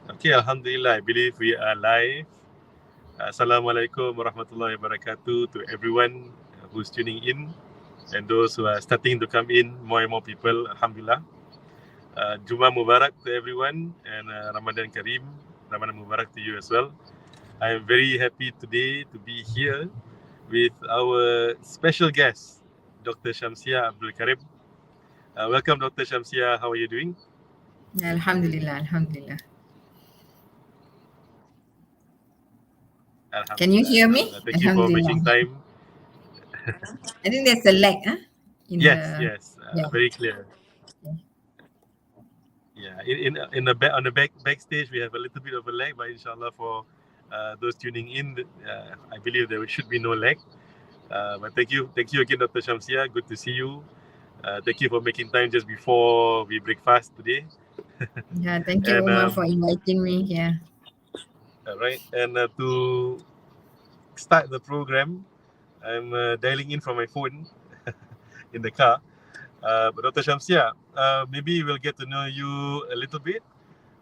Okay, Alhamdulillah, I believe we are live. Assalamualaikum warahmatullahi wabarakatuh to everyone who's tuning in and those who are starting to come in, more and more people, Alhamdulillah. Jummah Mubarak to everyone and Ramadan Kareem, Ramadan Mubarak to you as well. I am very happy today to be here with our special guest, Dr. Shamsia Abdul Karim. Welcome, Dr. Shamsia. How are you doing? Alhamdulillah, Alhamdulillah. Can you Alhamdulillah, hear me? Alhamdulillah. Thank you for Alhamdulillah. making time. I think there's a lag in Yes, the yes, yeah. very clear. Yeah, in the back on the backstage we have a little bit of a lag, but inshallah for those tuning in, I believe there should be no lag. But thank you again, Dr. Shamsia. Good to see you. Thank you for making time just before we break fast today. Yeah, thank you, And Umar, for inviting me here. all right, and to start the program, I'm dialing in from my phone in the car. But Dr. Shamsia, maybe we'll get to know you a little bit.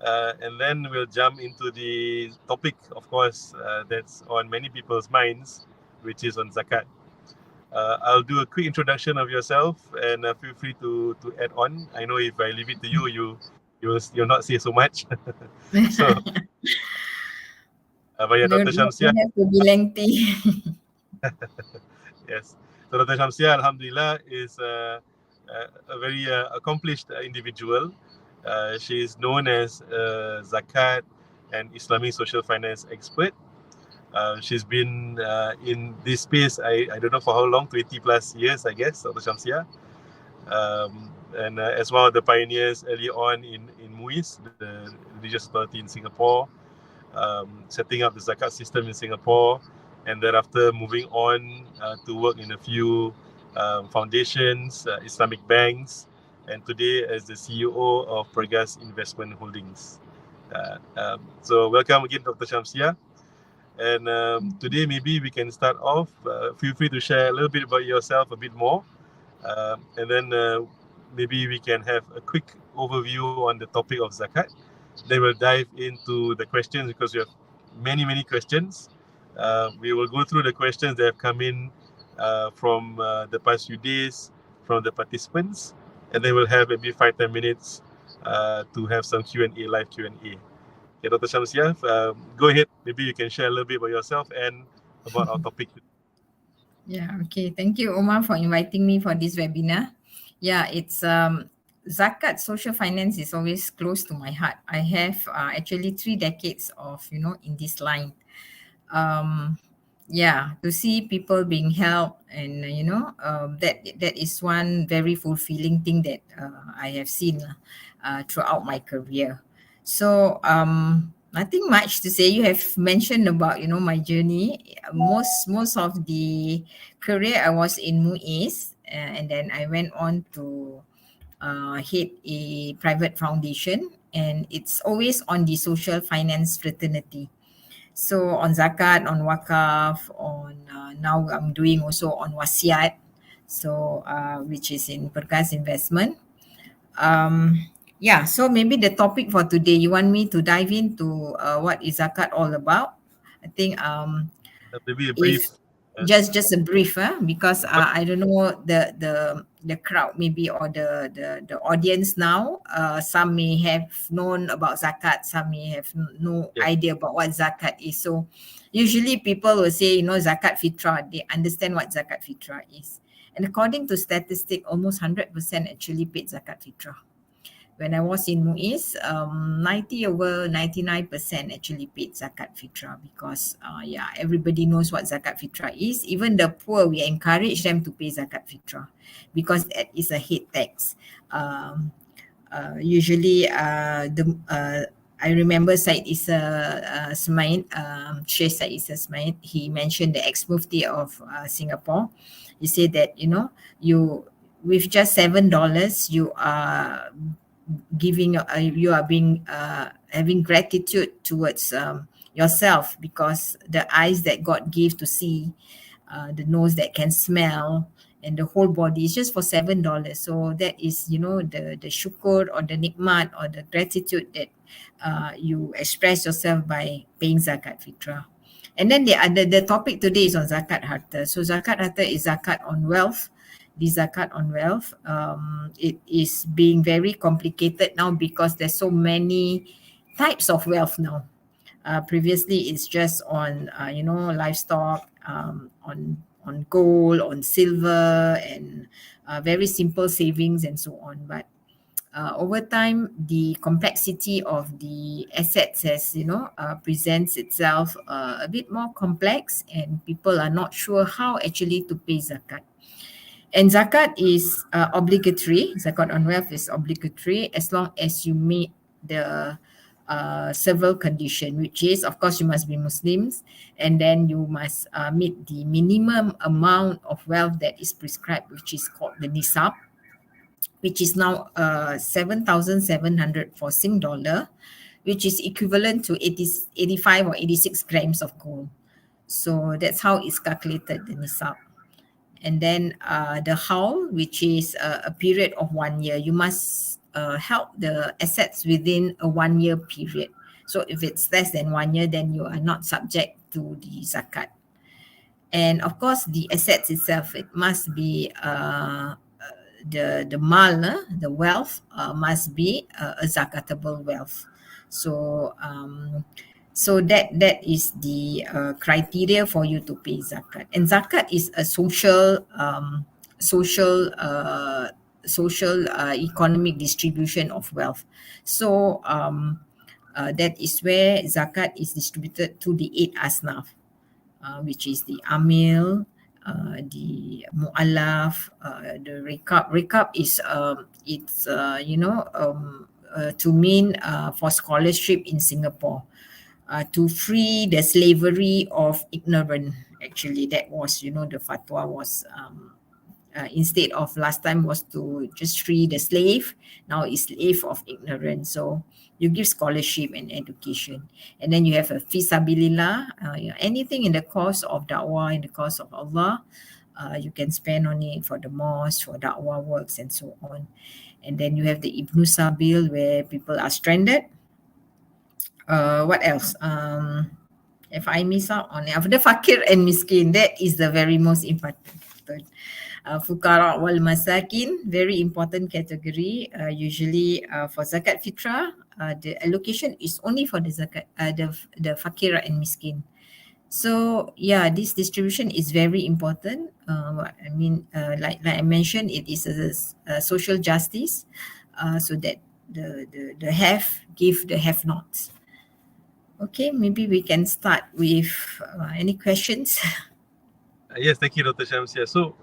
And then we'll jump into the topic, of course, that's on many people's minds, which is on zakat. I'll do a quick introduction of yourself, and feel free to add on. I know if I leave it to you, you'll not say so much. So, but yeah, Dr. Shamsia, Don't have to be lengthy. yes. So Dr. Shamsia, Alhamdulillah, is a very accomplished individual. She is known as zakat and Islamic social finance expert. She's been in this space, I don't know for how long, 20 plus years, I guess, Dr. Shamsia. And as one of the pioneers early on in MUIS, the religious authority in Singapore, setting up the zakat system in Singapore, and thereafter moving on to work in a few foundations, Islamic banks, and today as the CEO of Pergas Investment Holdings. So welcome again, Dr. Shamsia. And today maybe we can start off. Feel free to share a little bit about yourself, a bit more, and then maybe we can have a quick overview on the topic of zakat. Then we'll dive into the questions because we have many questions. We will go through the questions that have come in from the past few days from the participants, and then we'll have maybe 5-10 minutes to have some Q&A, live Q&A. Okay, Dr. Shamsia, go ahead. Maybe you can share a little bit about yourself and about our topic. Yeah, okay. Thank you, Umar, for inviting me for this webinar. Yeah, it's zakat social finance is always close to my heart. I have actually 3 decades of in this line. Yeah, to see people being helped, and that is one very fulfilling thing that I have seen throughout my career. So nothing much to say. You have mentioned about my journey. Most of the career I was in MUIS, and then I went on to head a private foundation, and it's always on the social finance fraternity. So on zakat, on wakaf, on now I'm doing also on wasiat, so which is in Perkas investment. Yeah, so maybe the topic for today, you want me to dive into what is zakat all about? I think Maybe a if brief. just a brief, because I don't know the crowd maybe, or the audience now. Some may have known about zakat, some may have no Yeah. idea about what zakat is. So usually people will say, zakat fitrah. They understand what zakat fitrah is, and according to statistic, almost 100% actually paid zakat fitrah. When I was in MUIS, 99% actually paid zakat fitrah, because everybody knows what zakat fitrah is. Even the poor, we encourage them to pay zakat fitrah because that is a head tax. Usually I remember Syed Issa Smain, Sheikh Syed Issa Smain, he mentioned, the ex-mufti of Singapore. He said that you with just $7 you are giving you are being having gratitude towards yourself, because the eyes that God gave to see, the nose that can smell, and the whole body is just for $7. So that is, you know, the syukur or the nikmat or the gratitude that you express yourself by paying zakat fitrah. And then the topic today is on zakat harta. So zakat harta is zakat on wealth. The zakat on wealth, it is being very complicated now because there's so many types of wealth now. Previously, it's just on you know, livestock, on gold, on silver, and very simple savings and so on. But over time, the complexity of the assets has, you know, presents itself a bit more complex, and people are not sure how actually to pay zakat. And zakat is obligatory. Zakat on wealth is obligatory as long as you meet the several condition, which is, of course, you must be Muslims, and then you must meet the minimum amount of wealth that is prescribed, which is called the nisab, which is now 7,700 for Sing dollar, which is equivalent to 85 or 86 grams of gold. So that's how it's calculated, the nisab. And then the haul, which is a period of 1 year. You must help the assets within a 1 year period. So if it's less than 1 year, then you are not subject to the zakat. And of course, the assets itself, it must be the mal, the wealth must be a zakatable wealth. So so that is the criteria for you to pay zakat. And zakat is a social economic distribution of wealth. So that is where zakat is distributed to the 8 asnaf, which is the amil, the mu'allaf, the rekab. Rekab is it's you know, to mean for scholarship in Singapore, to free the slavery of ignorant. Actually, that was, you know, the fatwa was instead of last time was to just free the slave, now it's slave of ignorance. So you give scholarship and education, and then you have a fisabilillah, anything in the cause of da'wah, in the cause of Allah, you can spend on it for the mosque, for da'wah works and so on. And then you have the Ibn Sabil, where people are stranded. What else? If I miss out on it, the fakir and miskin, that is the very most important. Fukara wal masakin, very important category. Usually for zakat fitrah, the allocation is only for the zakat, the fakir and miskin. So yeah, this distribution is very important. I mean, like I mentioned, it is a social justice, so that the have give the have nots. Okay, maybe we can start with any questions. Yes, thank you, Dr. Shamsia. So,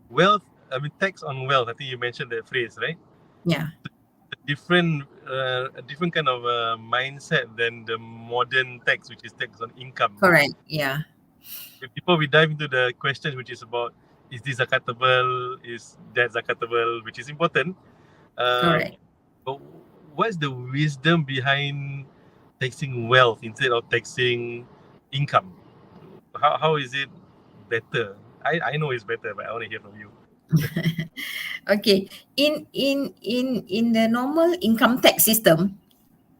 wealth, I mean, tax on wealth, I think you mentioned that phrase, right? Yeah. A different kind of mindset than the modern tax, which is tax on income. Correct. Yeah. Before we dive into the questions, which is about, is this zakatable, is that zakatable, which is important. Correct. But what's the wisdom behind taxing wealth instead of taxing income? How is it better? I know it's better, but I want to hear from you. Okay. In the normal income tax system,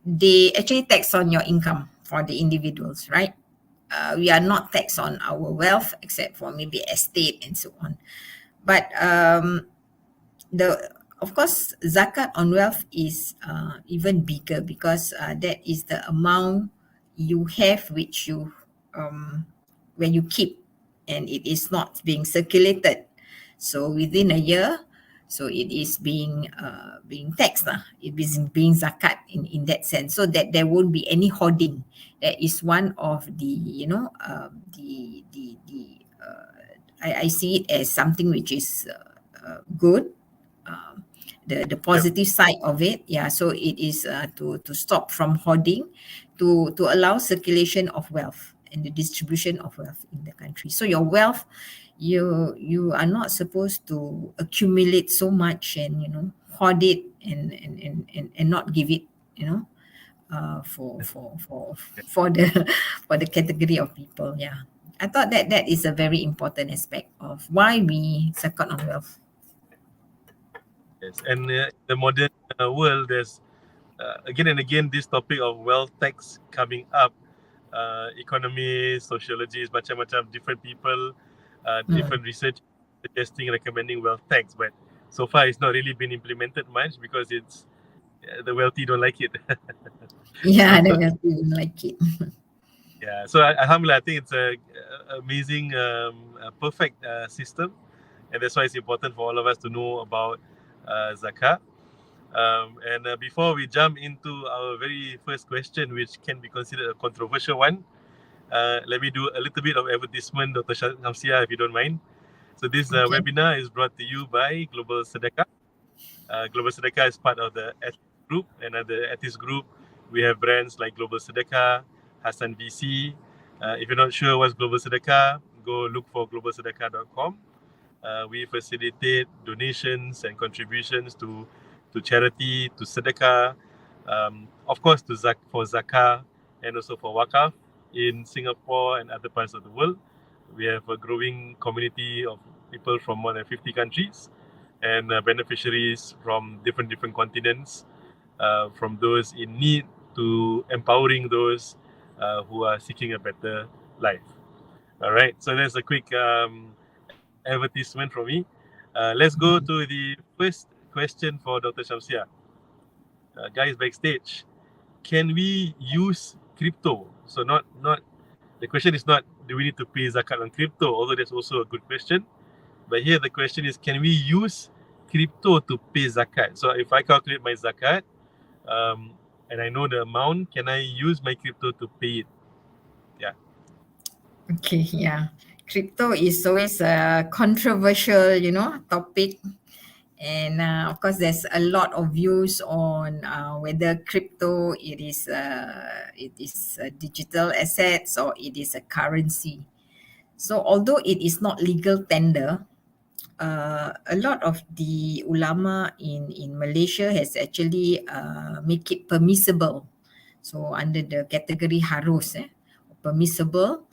they actually tax on your income for the individuals, right? We are not taxed on our wealth except for maybe estate and so on. But of course, zakat on wealth is even bigger because that is the amount you have, which you when you keep, and it is not being circulated. So within a year, so it is being taxed. It is being zakat in that sense, so that there won't be any hoarding. That is one of the, you know, I see it as something which is good. The positive side of it, yeah. So it is to stop from hoarding, to allow circulation of wealth and the distribution of wealth in the country. So your wealth, you are not supposed to accumulate so much and, you know, hoard it and not give it, you know, for the for the category of people. Yeah. I thought that that is a very important aspect of why we zakat on wealth. Yes, and in the modern world, there's again and again this topic of wealth tax coming up. Economists, sociologists, macam-macam different people, different research suggesting, recommending wealth tax, but so far it's not really been implemented much because it's the wealthy don't like it. Yeah, So, the wealthy don't like it. yeah, so Alhamdulillah, I think it's a amazing, a perfect system, and that's why it's important for all of us to know about zakat. And before we jump into our very first question, which can be considered a controversial one, let me do a little bit of advertisement, Dr. Shamsia, if you don't mind. So this Okay. webinar is brought to you by GlobalSadaqah. GlobalSadaqah is part of the Ethics Group, and at the Ethics Group, we have brands like GlobalSadaqah, Hassan VC. If you're not sure what's GlobalSadaqah, go look for globalsadaqah.com. We facilitate donations and contributions to charity, to sedekah, of course for zakah and also for wakaf in Singapore and other parts of the world. We have a growing community of people from more than 50 countries and beneficiaries from different continents, from those in need to empowering those who are seeking a better life. All right, so there's a quick advertisement from me. Let's go to the first question for Dr. Shamsia. Guys backstage, can we use crypto? So not the question is not do we need to pay zakat on crypto, although that's also a good question. But here the question is, can we use crypto to pay zakat? So if I calculate my zakat and I know the amount, can I use my crypto to pay it? Yeah. Okay, yeah. Crypto is always a controversial, topic. And of course, there's a lot of views on whether crypto it is a digital assets or it is a currency. So although it is not legal tender, a lot of the ulama in Malaysia has actually make it permissible. So under the category harus, permissible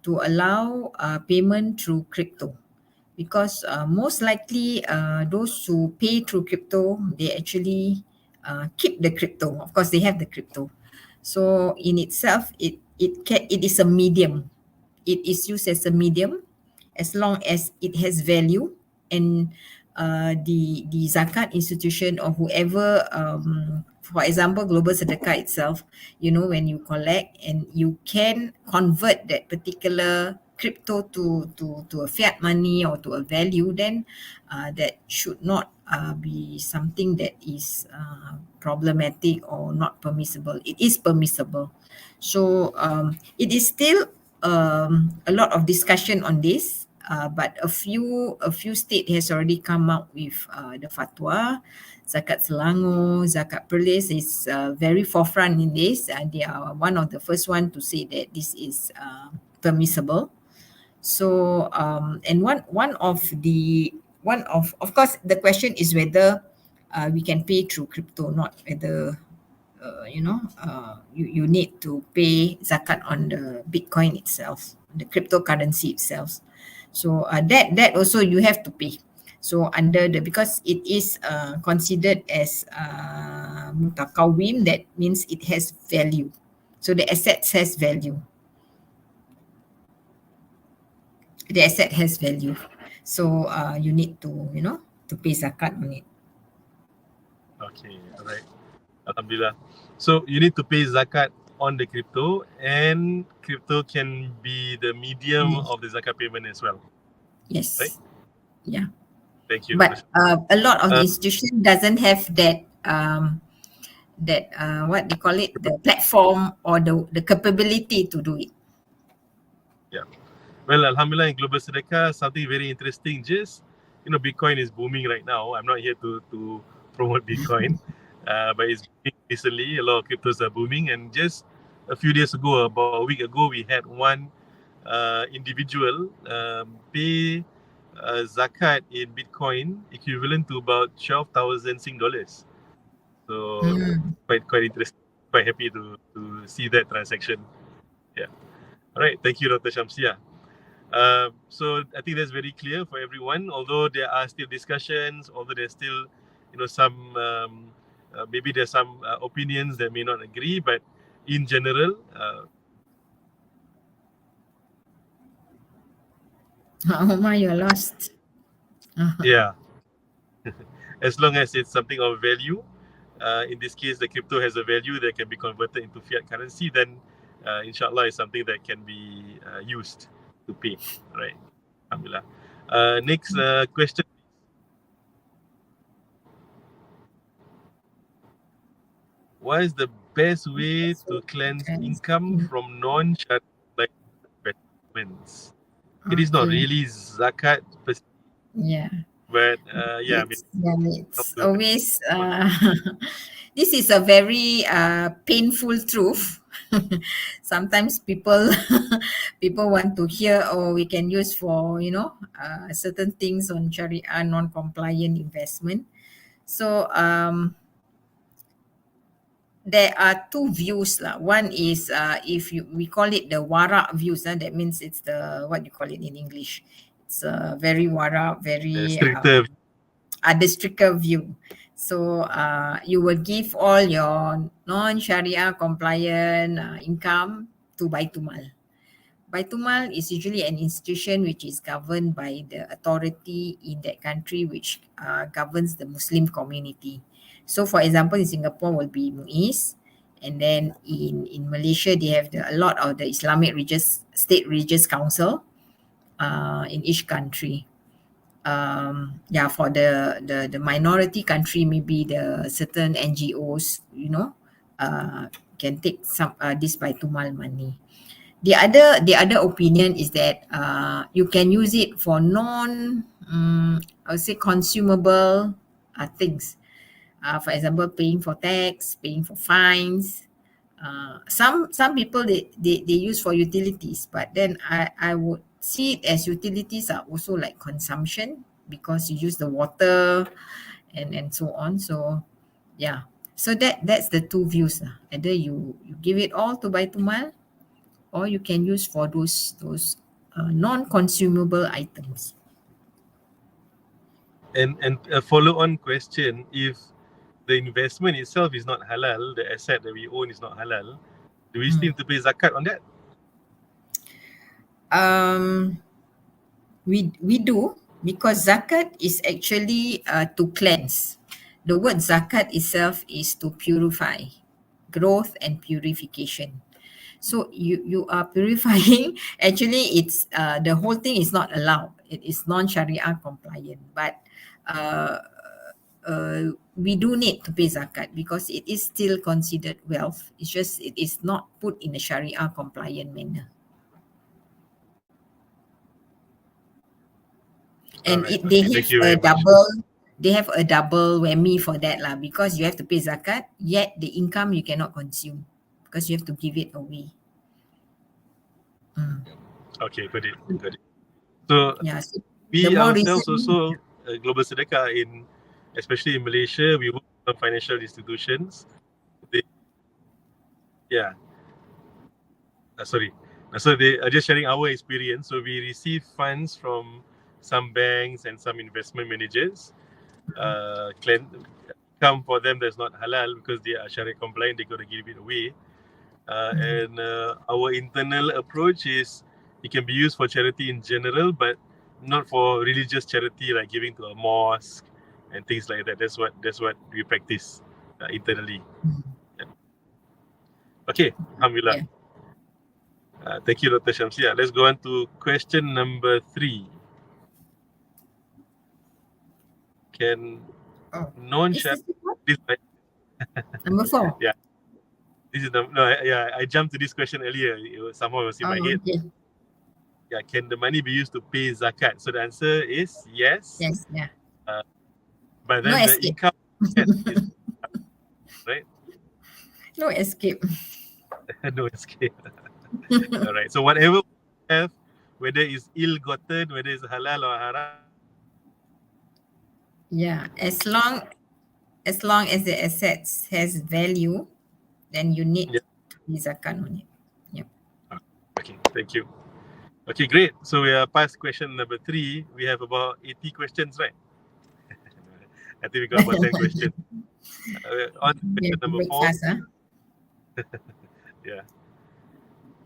to allow payment through crypto, because most likely those who pay through crypto, they actually keep the crypto. Of course, they have the crypto. So in itself, it is a medium. It is used as a medium as long as it has value, and the zakat institution or whoever, for example, Global Sedekah itself, when you collect and you can convert that particular crypto to a fiat money or to a value, then that should not be something that is problematic or not permissible. It is permissible. So it is still a lot of discussion on this, but a few state has already come out with the fatwa. Zakat Selangor, Zakat Perlis is very forefront in this. They are one of the first one to say that this is permissible. So and one of course the question is whether we can pay through crypto, not whether you need to pay zakat on the Bitcoin itself, the cryptocurrency itself. So that also you have to pay. So under the, because it is considered as mutakawim, that means it has value. So the assets has value. The asset has value. So you need to pay zakat on it. Okay. All right. Alhamdulillah. So you need to pay zakat on the crypto, and crypto can be the medium Yes. of the zakat payment as well, right? Yes. Yeah. Thank you, Dr. But a lot of the Uh, institution doesn't have that what they call it, the platform or the capability to do it. yeah. Well, Alhamdulillah, in Global Sedekah, something very interesting. Just, Bitcoin is booming right now. I'm not here to promote Bitcoin, but it's booming recently. A lot of cryptos are booming. And just a few days ago, about a week ago, we had one individual pay zakat in Bitcoin equivalent to about 12,000 Sing dollars. So quite interesting. Quite happy to see that transaction. Yeah. All right, thank you, Dr. Shamsia. So I think that's very clear for everyone. Although there are still discussions, although there's still, some maybe there's some opinions that may not agree, but in general, Umar, you're lost. yeah, as long as it's something of value, in this case, the crypto has a value that can be converted into fiat currency, then inshallah, it's something that can be used to pay. Right? Alhamdulillah. Next question. What is the best way to cleanse income from non-Sharia investments? It is not Okay. really zakat, Yeah. but yeah, It's always this is a very painful truth. Sometimes people people want to hear, oh, we can use for certain things on Sharia non-compliant investment. So there are two views lah. One is if we call it the wara views, that means it's the, what you call it in English. It's a very wara, very stricter. the stricter view. So you will give all your non-Sharia compliant income to Baitumal. Baitumal is usually an institution which is governed by the authority in that country which governs the Muslim community. So for example, in Singapore will be MUIS, and then in Malaysia they have a lot of the Islamic state religious council in each country. For the minority country, maybe the certain NGOs, can take some this Baitumal money. The other opinion is that you can use it for I would say consumable things. For example, paying for tax, paying for fines. Some people they use for utilities, but then I would see it as utilities are also like consumption because you use the water and so on. So yeah, so that's the two views. Either you give it all to Baitumal, or you can use for those non-consumable items. And a follow-on question: if the investment itself is not halal, the asset that we own is not halal, do we still have to pay zakat on that? We do, because zakat is actually to cleanse. The word zakat itself is to purify, growth and purification. So you are purifying. Actually, it's the whole thing is not allowed. It is non-Sharia compliant, but we do need to pay zakat because it is still considered wealth. It's just it is not put in a Sharia compliant manner. And Alright, they okay, have thank you a very much. double whammy for that lah, because you have to pay zakat, yet the income you cannot consume because you have to give it away. Okay, got it. So Yeah, so the we more ourselves recent, also, GlobalSadaqah, especially in Malaysia, we work with financial institutions. So they are just sharing our experience. So we receive funds from some banks and some investment managers. Come for them that's not halal because they are Sharia compliant, they got to give it away. And our internal approach is it can be used for charity in general, but not for religious charity like giving to a mosque and things like that. That's what we practice internally. Okay, Alhamdulillah. yeah. Thank you, Dr. Shamsia. Let's go on to question number 3. Can non-Sharia... Number 4. Yeah, this is I jumped to this question earlier. Somehow it was in my head. Okay. Yeah, can the money be used to pay zakat? So the answer is yes. Yes, yeah. But No then the escape. income is right. No escape. No escape. All right. So whatever we have, whether it's ill-gotten, whether it's halal or haram. Yeah, as long as the assets has value, then you need to pay zakat on it. Yep. Okay, thank you. Okay, great. So we are past question number 3. We have about 80 questions, right? I think we got about 10 questions. On to You question have to number break 4. fast, huh? Yeah.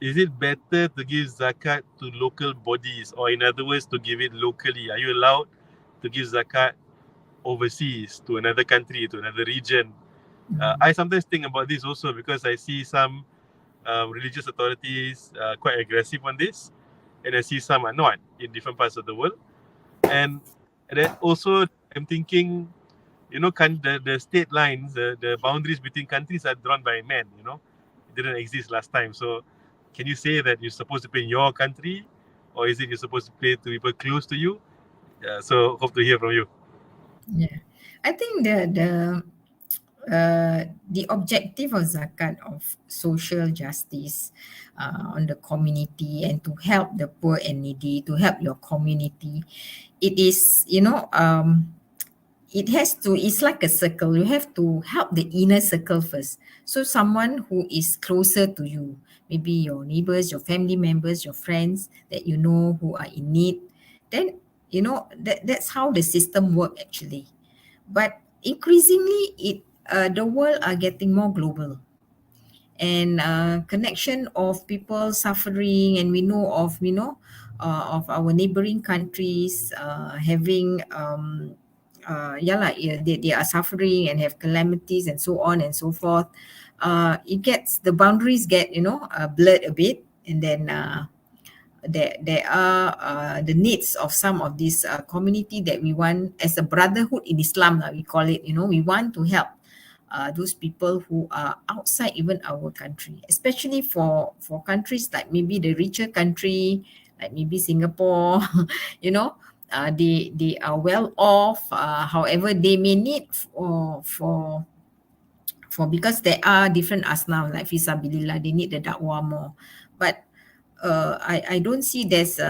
Is it better to give zakat to local bodies, or in other words, to give it locally? Are you allowed to give zakat overseas to another country, to another region? I sometimes think about this also because I see some religious authorities quite aggressive on this, and I see some are not in different parts of the world. And then also I'm thinking, the state lines, the boundaries between countries are drawn by men. It didn't exist last time. So can you say that you're supposed to pay in your country, or is it you're supposed to pay to people close to you? So hope to hear from you. Yeah, I think the objective of zakat of social justice on the community and to help the poor and needy, to help your community, it is, it has to, it's like a circle. You have to help the inner circle first. So someone who is closer to you, maybe your neighbors, your family members, your friends that you know who are in need, then that's how the system work actually. But increasingly the world are getting more global, and connection of people suffering, and we know of our neighboring countries having they are suffering and have calamities and so on and so forth. The boundaries get blurred a bit, and then there are the needs of some of this community that we want as a brotherhood in Islam, we call it. We want to help those people who are outside even our country, especially for countries like maybe the richer country, like maybe Singapore. you know they are well off, however they may need for because there are different asnaf, like fisabilillah, they need the dakwah more. But I don't see there's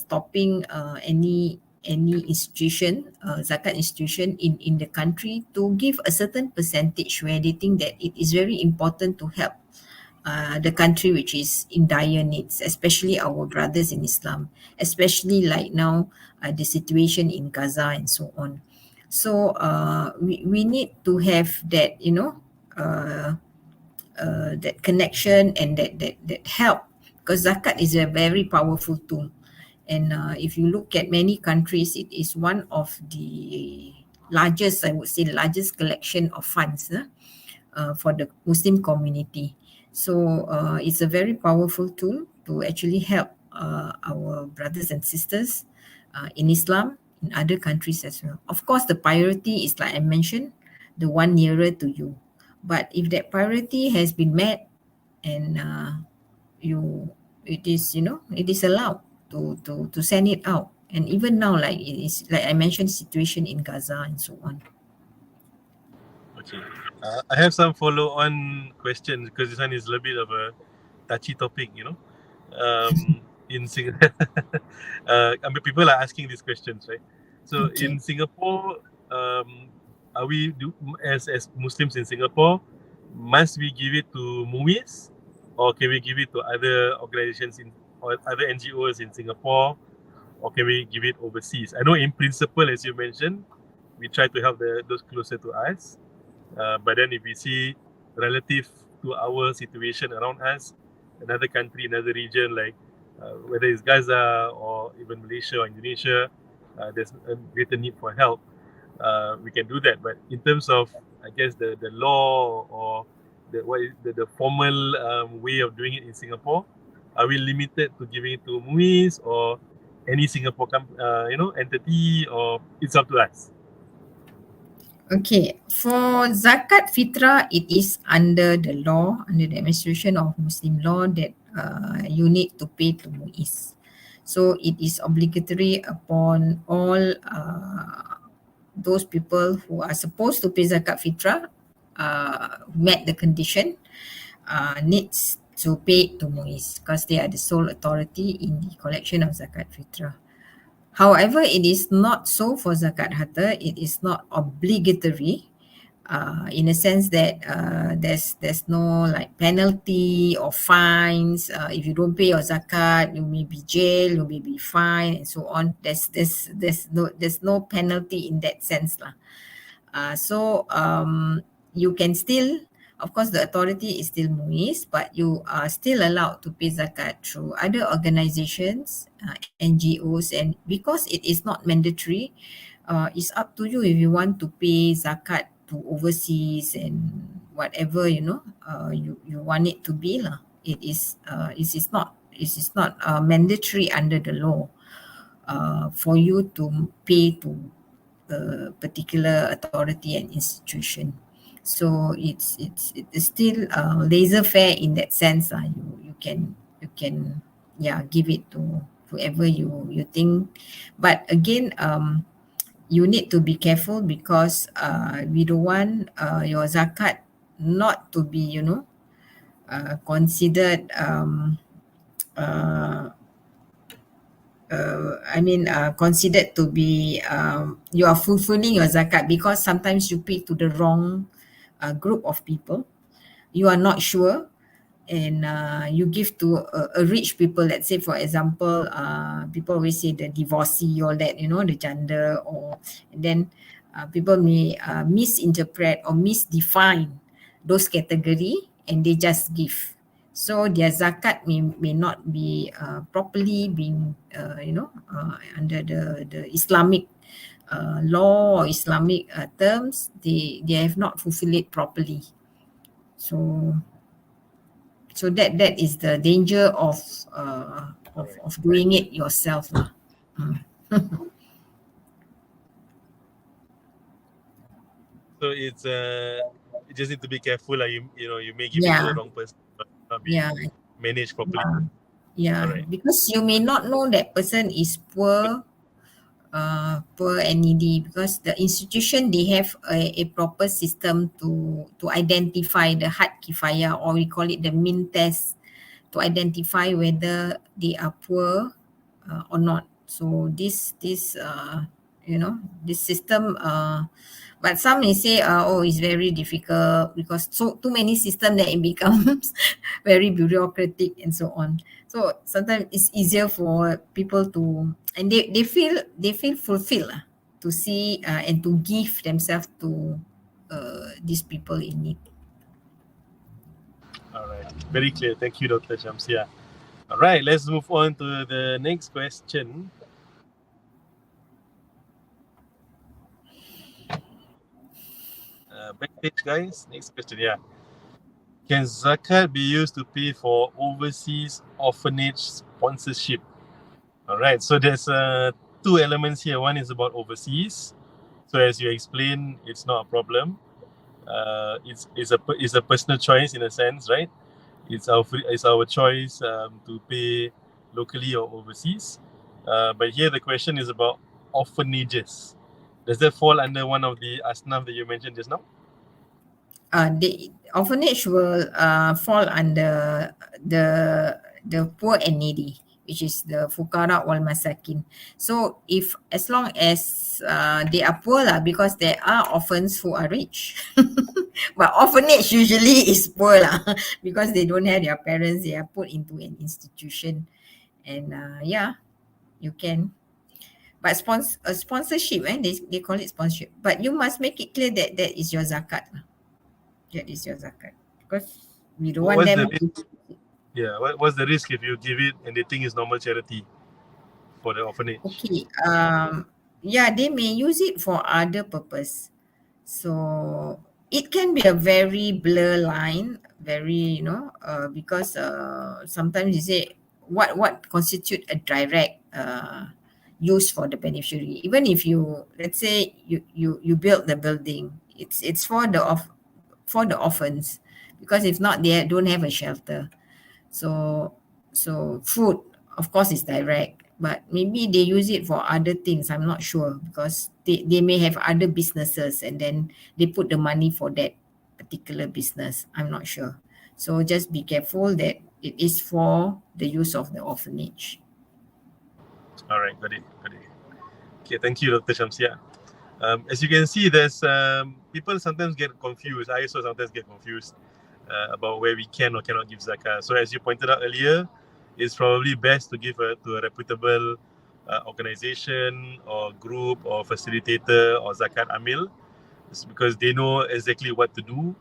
stopping any institution, zakat institution in the country to give a certain percentage where they think that it is very important to help the country which is in dire needs, especially our brothers in Islam, especially like now the situation in Gaza and so on. So we need to have that, that connection and that help, because zakat is a very powerful tool. And if you look at many countries, it is one of the largest, I would say, largest collection of funds for the Muslim community. So it's a very powerful tool to actually help our brothers and sisters in Islam, in other countries as well. Of course, the priority is, like I mentioned, the one nearer to you. But if that priority has been met, and you it is allowed to send it out. And even now, like it is, like I mentioned, situation in Gaza and so on. Okay. I have some follow-on questions because this one is a little bit of a touchy topic. In Singapore, people are asking these questions, right? So Okay. in Singapore, are we as Muslims in Singapore, must we give it to MUIS, or can we give it to other organizations or other NGOs in Singapore, or can we give it overseas? I know in principle, as you mentioned, we try to help those closer to us. But then if we see relative to our situation around us, another country, another region, like whether it's Gaza or even Malaysia or Indonesia, there's a greater need for help. We can do that. But in terms of, I guess, the law or the formal way of doing it in Singapore, are we limited to giving it to MUIS or any Singapore entity, or it's up to us? Okay, for zakat fitrah, it is under the law, under the administration of Muslim law, that you need to pay to MUIS. So it is obligatory upon all those people who are supposed to pay zakat fitrah, met the condition, needs to pay to MUIS, because they are the sole authority in the collection of zakat fitrah. However, it is not so for zakat harta. It is not obligatory, in a sense that there's no like penalty or fines. If you don't pay your zakat, you may be jailed, you may be fined, and so on. There's no penalty in that sense lah. So you can still, of course, the authority is still MUIS, but you are still allowed to pay zakat through other organizations, NGOs, and because it is not mandatory, it's up to you if you want to pay zakat to overseas and whatever you want it to be lah. It is not mandatory under the law for you to pay to a particular authority and institution. So it is still laissez faire in that sense. You can give it to whoever you think. But again, you need to be careful because we don't want your zakat not to be considered considered to be you are fulfilling your zakat, because sometimes you pay to the wrong group of people. You are not sure, and you give to a rich people. Let's say, for example, people always say the divorcee, all that, the gender, or and then people may misinterpret or misdefine those category, and they just give. So their zakat may not be properly being under the Islamic law or Islamic terms. They have not fulfilled it properly. So that is the danger of doing it yourself lah. So it's you just need to be careful. You may give it to the wrong person, but not be managed properly. Alright. Because you may not know that person is poor and needy, because the institution, they have a proper system to identify the hard kifayah, or we call it the min test, to identify whether they are poor or not. So this system, but some may say it's very difficult because too many system that it becomes very bureaucratic and so on. So sometimes it's easier for people to, and they feel fulfilled to see and to give themselves to these people in need. All right. Very clear. Thank you, Dr. Shamsia. All right, let's move on to the next question. Backstage, guys. Next question, yeah. Can zakat be used to pay for overseas orphanage sponsorship? All right, so there's two elements here. One is about overseas. So as you explained, it's not a problem. It's a personal choice in a sense, right? It's our choice to pay locally or overseas. But here the question is about orphanages. Does that fall under one of the asnaf that you mentioned just now? The orphanage will fall under the poor and needy, which is the fukara wal masakin. So as long as they are poor lah, because there are orphans who are rich, but orphanage usually is poor lah, because they don't have their parents, they are put into an institution, and you can. But sponsorship, they call it sponsorship. But you must make it clear that that is your zakat. That is your zakat. Because we don't want them to... Yeah, what's the risk if you give it and they think it's normal charity for the orphanage? Okay. They may use it for other purpose. So it can be a very blur line, because sometimes you say what constitute a direct use for the beneficiary. Even if you, let's say you build the building, it's for the orphans, because if not, they don't have a shelter. So food, of course, is direct, but maybe they use it for other things. I'm not sure, because they may have other businesses and then they put the money for that particular business. I'm not sure. So just be careful that it is for the use of the orphanage. All right, got it. Okay, thank you, Dr. Shamsia. As you can see, there's people sometimes get confused. I also sometimes get confused about where we can or cannot give zakah. So as you pointed out earlier, it's probably best to give to a reputable organization or group or facilitator or zakat amil, because they know exactly what to do.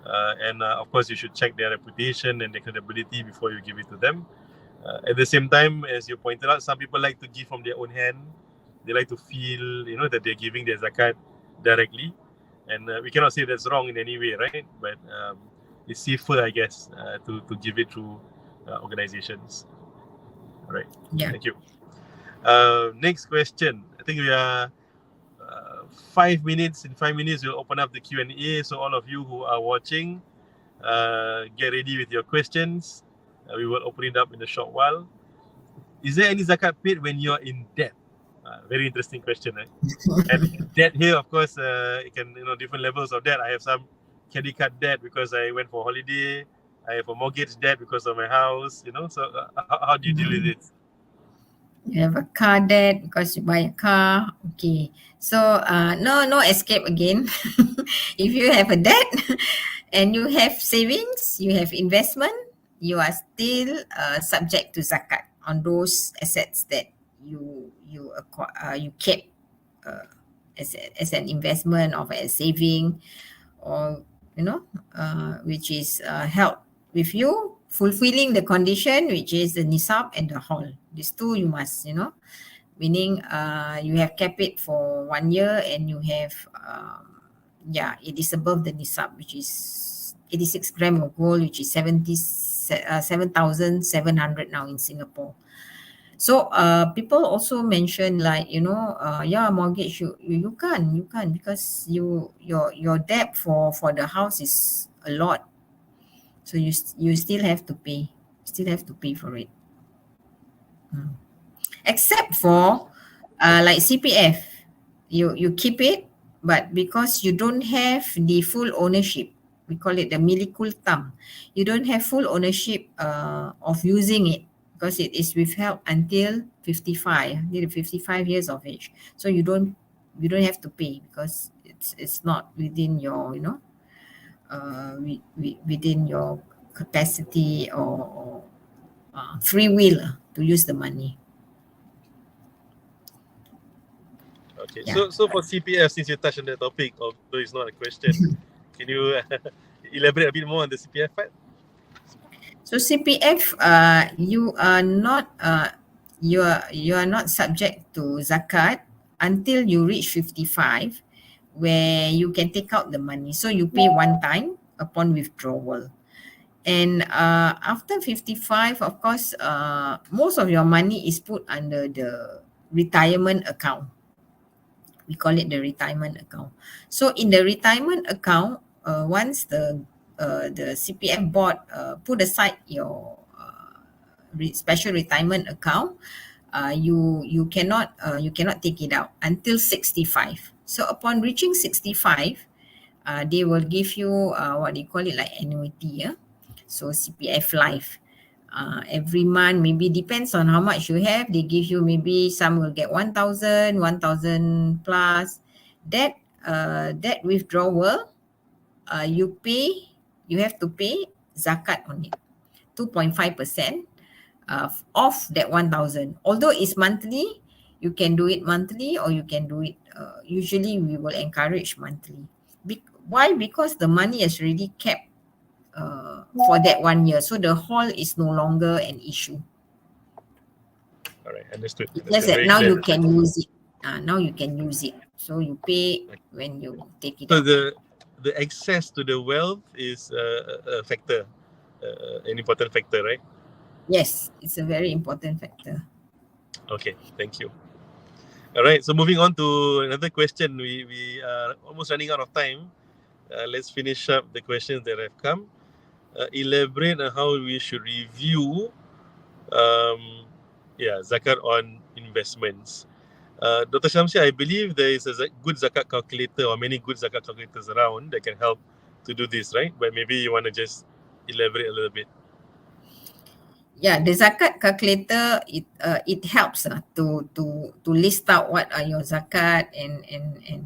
And of course, you should check their reputation and their credibility before you give it to them. At the same time, as you pointed out, some people like to give from their own hand. They like to feel, that they're giving their zakat directly. And we cannot say that's wrong in any way, right? But it's safer, I guess, to give it through organizations. All right. Yeah. Thank you. Next question. I think we are 5 minutes. In 5 minutes, we'll open up the Q&A. So all of you who are watching, get ready with your questions. We will open it up in a short while. Is there any zakat paid when you're in debt? Very interesting question, right? And debt here, of course, it can, different levels of debt. I have some credit card debt because I went for holiday. I have a mortgage debt because of my house, So how do you deal with it? You have a car debt because you buy a car. Okay. So no escape again. If you have a debt and you have savings, you have investment, you are still subject to zakat on those assets that you kept as an investment or as saving, or which is held with you, fulfilling the condition, which is the nisab and the haul. These two you must, meaning you have kept it for 1 year and you have, it is above the nisab, which is 86 gram of gold, which is 7,700 now in Singapore. So people also mention, like, mortgage, you can't because your debt for the house is a lot. So you still have to pay. For it. Except for like CPF, you keep it, but because you don't have the full ownership, we call it the milikul tam. You don't have full ownership of using it, because it is withheld until 55 years of age. So you don't have to pay, because it's not within your, within your capacity or free will to use the money. Okay, Yeah. so for CPF, since you touched on that topic, although it's not a question, can you elaborate a bit more on the CPF part? So CPF, you are not subject to zakat until you reach 55, where you can take out the money. So you pay one time upon withdrawal. And after 55, of course, most of your money is put under the retirement account. We call it the retirement account. So in the retirement account, once the CPF board put aside your special retirement account, you cannot take it out until 65. So upon reaching 65, they will give you what they call it, like annuity. So CPF Life. Every month, maybe depends on how much you have, they give you, maybe some will get 1,000 plus. That withdrawal, you have to pay zakat on it, 2.5% of that 1,000. Although it's monthly, you can do it monthly, or you can do it, usually we will encourage monthly. Why? Because the money is already kept for that 1 year, so the haul is no longer an issue. All right, understood. It's just that now you can use it. So you pay when you take it out. So the access to the wealth is a factor, an important factor, right? Yes, it's a very important factor. Okay, thank you. All right, so moving on to another question. We are almost running out of time. Let's finish up the questions that have come. Elaborate on how we should review zakat on investments. Dr. Shamsia, I believe there is a good zakat calculator, or many good zakat calculators around that can help to do this, right? But maybe you want to just elaborate a little bit. Yeah, the zakat calculator, it helps to list out what are your zakat, and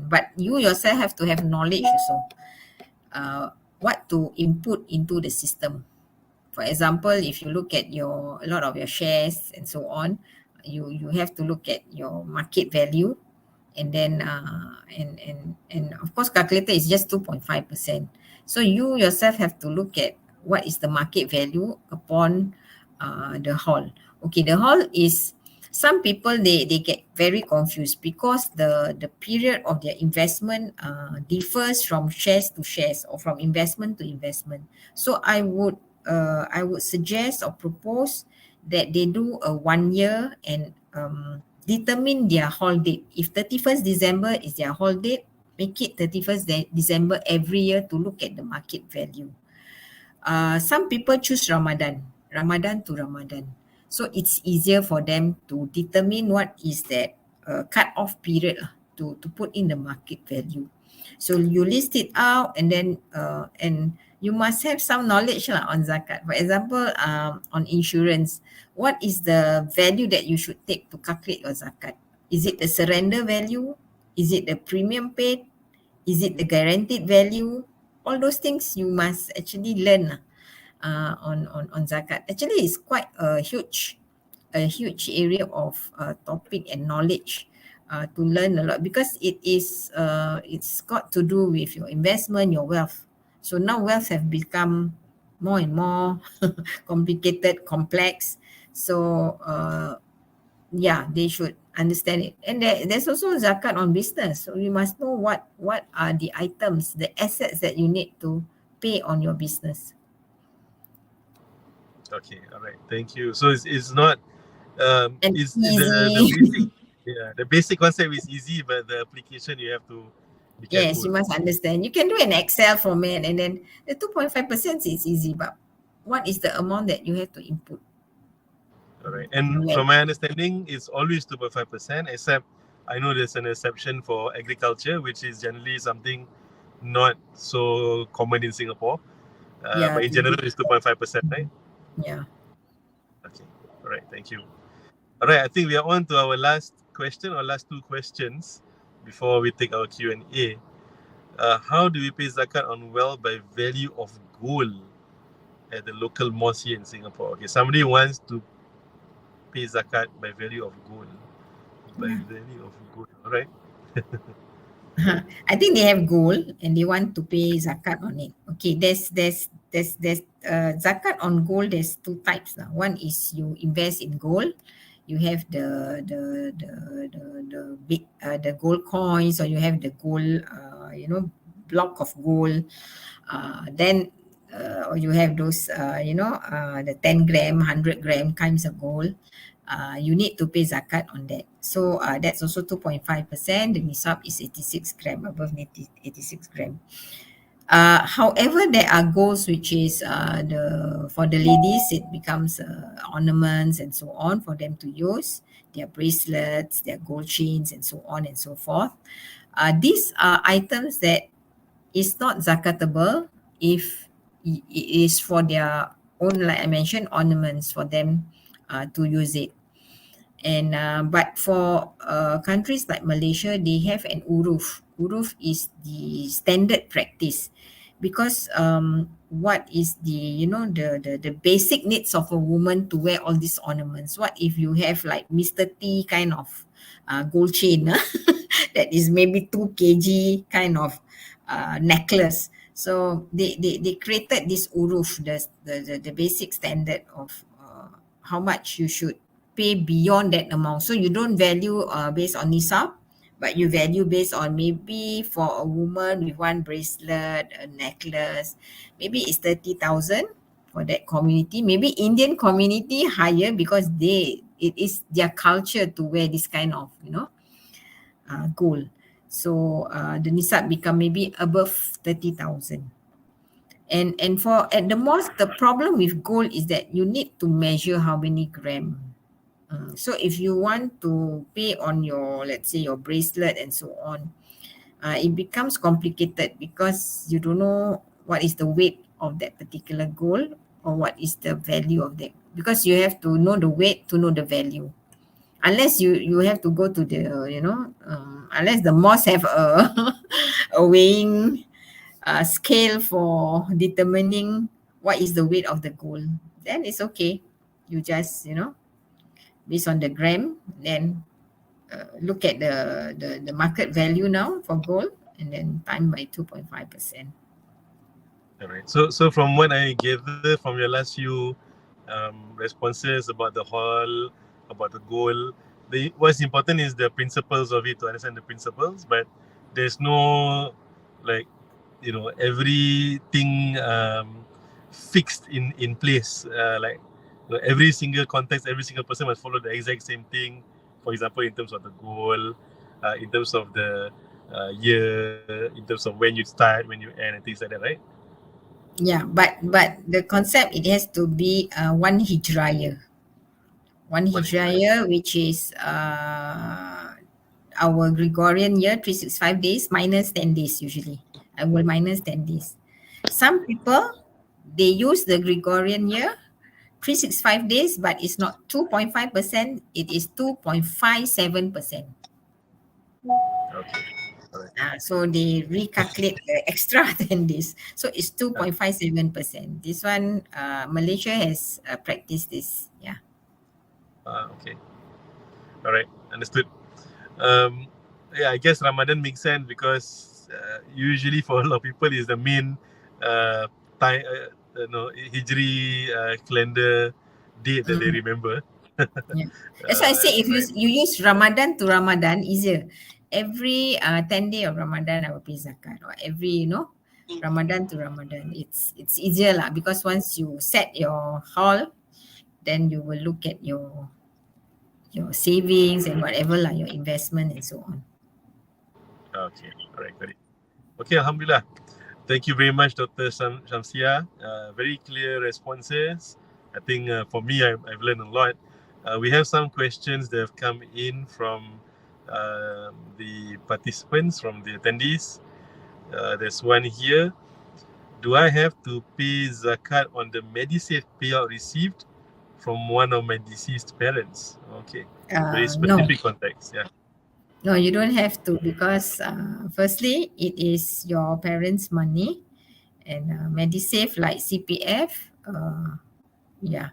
but you yourself have to have knowledge also, what to input into the system. For example, if you look at a lot of your shares and so on, you have to look at your market value, and then and of course calculator is just 2.5%. So you yourself have to look at what is the market value upon the whole. Okay, the whole is, some people they get very confused because the period of their investment differs from shares to shares or from investment to investment. So I would suggest or propose that they do a 1 year and determine their whole date. If 31st December is their whole date, make it 31st December every year to look at the market value. Some people choose Ramadan to Ramadan. So it's easier for them to determine what is that cut-off period to put in the market value. So you list it out, and you must have some knowledge on zakat. For example, on insurance, what is the value that you should take to calculate your zakat? Is it the surrender value? Is it the premium paid? Is it the guaranteed value? All those things you must actually learn on zakat. Actually, it's quite a huge area of topic and knowledge to learn a lot, because it's got to do with your investment, your wealth. So now wealth have become more and more complicated, complex. So yeah, they should understand it. And there's also zakat on business. So you must know what are the items, the assets that you need to pay on your business. Okay, all right, thank you. So it's not And is the easy. basic, yeah, the basic concept is easy, but the application you have to be Yes, careful. you must understand. You can do an Excel format, and then the 2.5% is easy, but what is the amount that you have to input? All right, and Well, from my understanding, it's always 2.5%, except I know there's an exception for agriculture, which is generally something not so common in Singapore. yeah, But in general, it's 2.5%, right? yeah. Okay, all right, thank you. All right, I think we are on to our last question or last two questions before we take our Q&A. How do we pay zakat on wealth by value of gold at the local mosque here in Singapore? Okay, somebody wants to pay zakat by value of gold. By Yeah. value of gold, all right? I think they have gold and they want to pay zakat on it. Okay, there's zakat on gold. There's two types now. One is you invest in gold. You have the big the gold coins, or you have the gold block of gold. Then or you have those the 10 gram, 100 gram kinds of gold. You need to pay zakat on that. So that's also 2.5%. The nisab is 86 gram, above 86 gram. However, there are golds which is the for the ladies, it becomes ornaments and so on for them to use, their bracelets, their gold chains, and so on and so forth. These are items that is not zakatable if it is for their own, like I mentioned, ornaments for them to use it. And but for countries like Malaysia, they have an uruf. Uruf is the standard practice, because what is the basic needs of a woman to wear all these ornaments? What if you have like Mr. T kind of gold chain that is maybe 2 kg kind of necklace? So they created this uruf, the basic standard of how much you should pay beyond that amount. So you don't value based on nisab, but you value based on, maybe for a woman with one bracelet, a necklace, maybe it's 30,000 for that community. Maybe Indian community higher, because it is their culture to wear this kind of gold. So the nisab become maybe above 30,000. And for at the mosque, the problem with gold is that you need to measure how many gram. So if you want to pay on your, let's say, your bracelet and so on, it becomes complicated because you don't know what is the weight of that particular gold, or what is the value of that, because you have to know the weight to know the value. Unless you have to go to the, unless the mosque have a a weighing scale for determining what is the weight of the gold, then it's okay. You just, based on the gram, then look at the market value now for gold, and then time by 2.5%. All right. So from what I gather from your last few responses about the hall, about the goal, what's important is the principles of it, to understand the principles. But there's no, like, everything fixed in place. Like, every single context, every single person must follow the exact same thing. For example, in terms of the goal, in terms of the year, in terms of when you start, when you end, and things like that, right? Yeah, but the concept, it has to be one hijrah, One hijrah. which is our Gregorian year, 365 days minus 10 days usually. I will minus 10 days. Some people, they use the Gregorian year, 365 days, but it's not 2.5%, it is 2.57%. Okay. All right. So they recalculate the extra 10 days. So it's 2.57%. This one, Malaysia has practiced this. Yeah. Okay. All right. Understood. Um, yeah, I guess Ramadan makes sense because usually for a lot of people is the main time, Hijri calendar date that they Mm. remember. Yeah. That's why I say if Right. you use Ramadan to Ramadan, easier. Every 10 day of Ramadan, I will pay zakat. Or every, Ramadan to Ramadan, it's easier lah, because once you set your haul, then you will look at your savings and whatever lah, your investment and so on. Okay. All right. Got it. Okay. Alhamdulillah. Thank you very much, Dr. Shamsia. Very clear responses. I think for me, I've learned a lot. We have some questions that have come in from the participants, from the attendees. There's one here. Do I have to pay zakat on the Medisave payout received from one of my deceased parents? Okay. Very No, specific context. Yeah. no, you don't have to, because firstly, it is your parents' money, and Medisave, like CPF, yeah,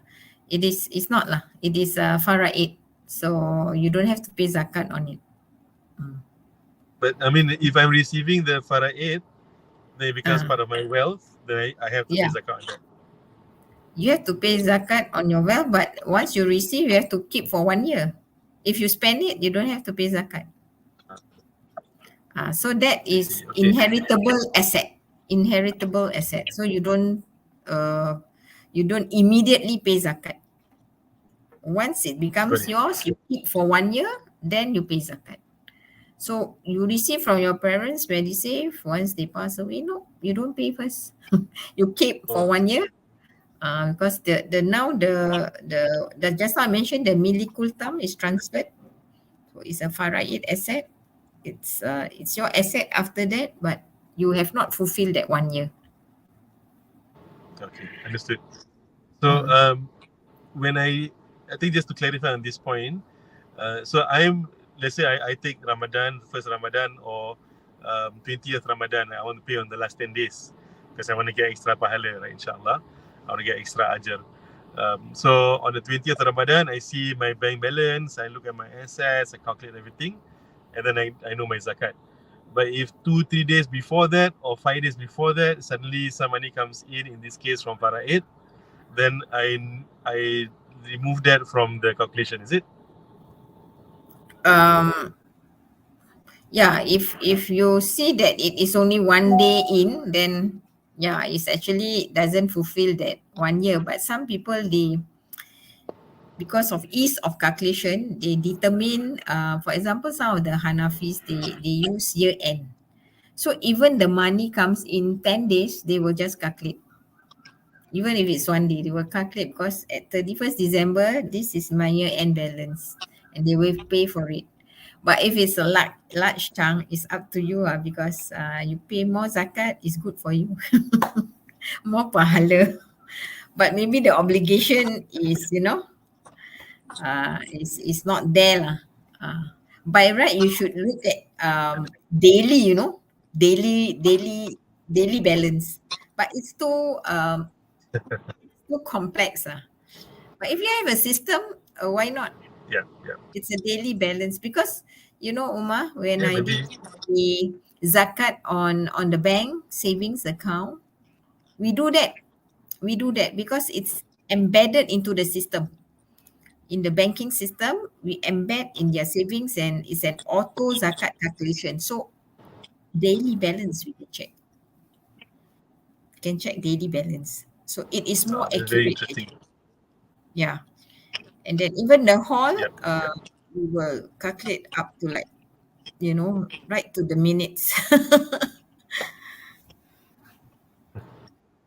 it's not lah. It is faraid, so you don't have to pay zakat on it. But I mean, if I'm receiving the faraid, then it becomes Ah, part of my wealth, then I have to pay yeah, zakat on that. you have to pay zakat on your wealth, but once you receive, you have to keep for 1 year. If you spend it, you don't have to pay zakat. So that I see. is Okay. inheritable asset. Inheritable asset. So you don't immediately pay zakat. Once it Got becomes it. yours, you keep for 1 year, then you pay zakat. So you receive from your parents Medisave. Once they pass away, no, you don't pay first. You keep for Okay. 1 year. Because the now the just now I mentioned, the milikul tam is transferred. So it's a faraid asset. It's your asset after that, but you have not fulfilled that 1 year. Okay. Understood. So Mm. when I think just to clarify on this point, so let's say I take Ramadan, first Ramadan, or 20th Ramadan, I want to pay on the last 10 days because I want to get extra pahala, right? Inshallah. I want to get extra ajar. So on the 20th Ramadan, I see my bank balance, I look at my assets, I calculate everything, and then I know my zakat. But if 2-3 days before that or 5 days before that, suddenly some money comes in this case from Faraid, then I remove that from the calculation, is it? Um, yeah, if you see that it is only 1 day in, then yeah, it's actually doesn't fulfill that 1 year. But some people, they, because of ease of calculation, they determine, for example, some of the Hanafis, they use year end. So even the money comes in 10 days, they will just calculate. Even if it's 1 day, they will calculate, because at 31st December, this is my year end balance, and they will pay for it. But if it's a large chunk, it's up to you, because you pay more zakat is good for you. More pahala. but maybe the obligation is, is not there lah. By right, you should look at daily, daily balance. But it's too complex lah. But if you have a system, why not? Yeah, yeah, It's a daily balance because Umar, when yeah. I did Maybe the zakat on the bank savings account, we do that. We do that because it's embedded into the system. In the banking system, we embed in their savings and it's an auto zakat calculation. So daily balance we can check. Can check daily balance. So it is more that's very accurate. interesting. Yeah. And then even the hall, Yep, yep. we will calculate up to like, right to the minutes.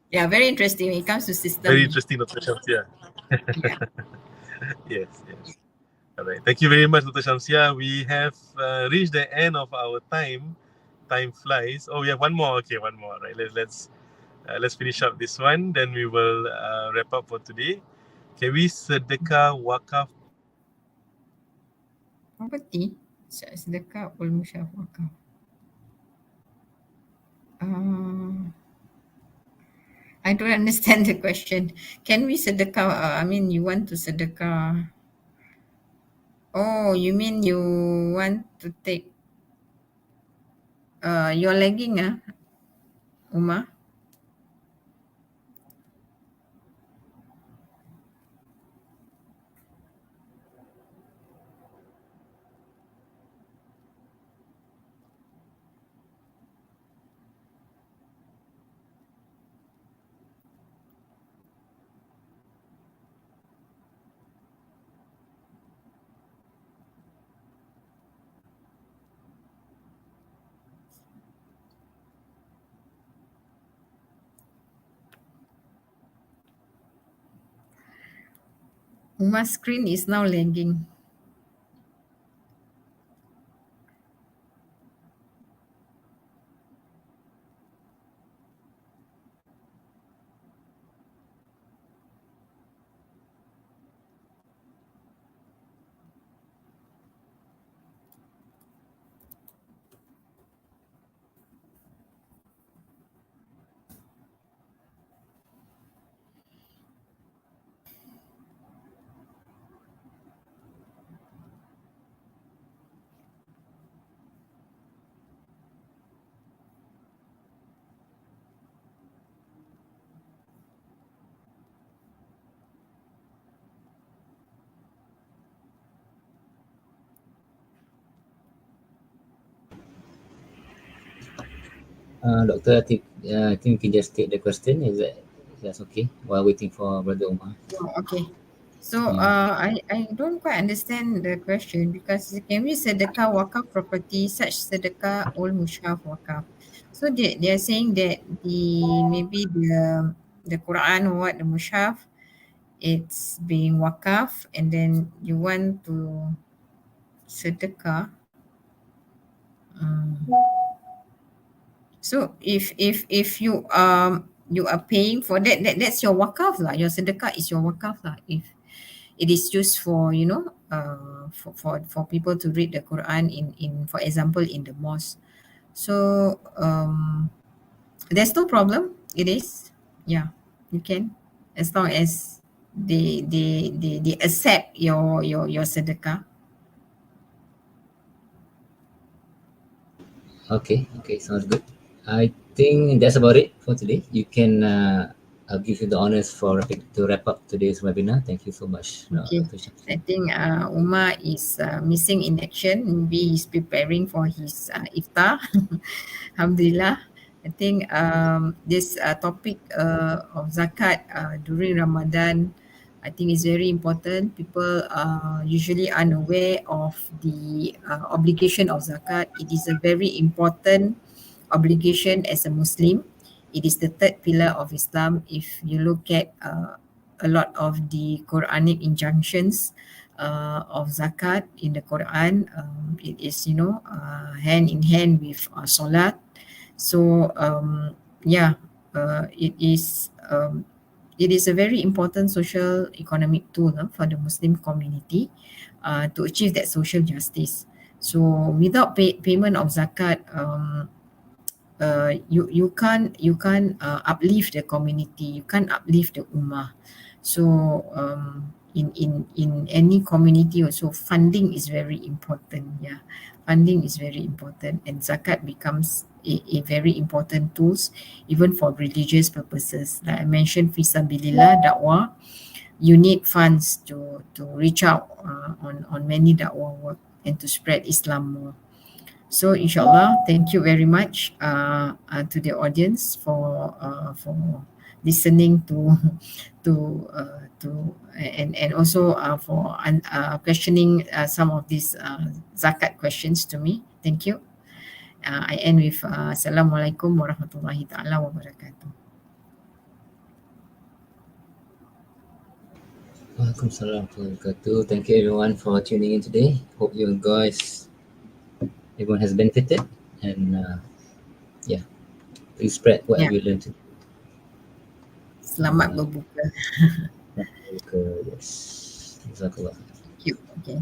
Yeah, very interesting when it comes to Very system. interesting, Dr. Shamsia. Yeah. Yes, yes. All right. Thank you very much, Dr. Shamsia. We have reached the end of our time. Time flies. Oh, we have one more. Okay, one more. Right. Let's finish up this one. Then we will wrap up for today. Can we sedekah wakaf? Property, sedekah ul musyafaqah. I don't understand the question. Can we sedekah? You want to sedekah? Oh, you mean you want to take? You're lagging, Umar. Umar's screen is now lagging. Doctor, I think we can just take the question. That's okay? While waiting for Brother Umar. Oh, okay. So I don't quite understand the question because can we sedekah wakaf property such sedekah ul mushaf wakaf? So they are saying that maybe the Quran or what the mushaf, it's being wakaf and then you want to sedekah. So if you are paying for that's your wakaf lah. Your sedekah is your wakaf lah. If it is used for for people to read the Quran in for example in the mosque. So there's no problem. It is, yeah, you can, as long as they accept your sedekah. Okay, sounds good. I think that's about it for today. You can, I'll give you the honors to wrap up today's webinar. Thank you so much, Okay, Dr. Shamsi. I think Umar is missing in action. Maybe he's preparing for his iftar. Alhamdulillah. I think this topic of zakat during Ramadan, I think is very important. People are usually unaware of the obligation of zakat. It is a very important obligation as a Muslim. It is the third pillar of Islam. If you look at a lot of the Quranic injunctions of zakat in the Quran, it is hand in hand with salat. So it is it is a very important social economic tool for the Muslim community to achieve that social justice. So without payment of zakat, you can't uplift the community, you can't uplift the ummah. So in any community also, funding is very important. Yeah, funding is very important, and zakat becomes a very important tools even for religious purposes. Like I mentioned, fisabilillah dakwah, you need funds to reach out on many dakwah work and to spread Islam more. So inshallah, thank you very much to the audience for listening to and also for questioning some of these zakat questions to me. Thank you. I end with Assalamualaikum warahmatullahi taala wabarakatuh. Waalaikumsalam warahmatullahi wabarakatuh. Thank you everyone for tuning in today. Hope you guys, everyone has benefited, and yeah, please spread what Yeah. you learned today. Selamat berbuka. Yes. Jazakallah. Thank you. Okay.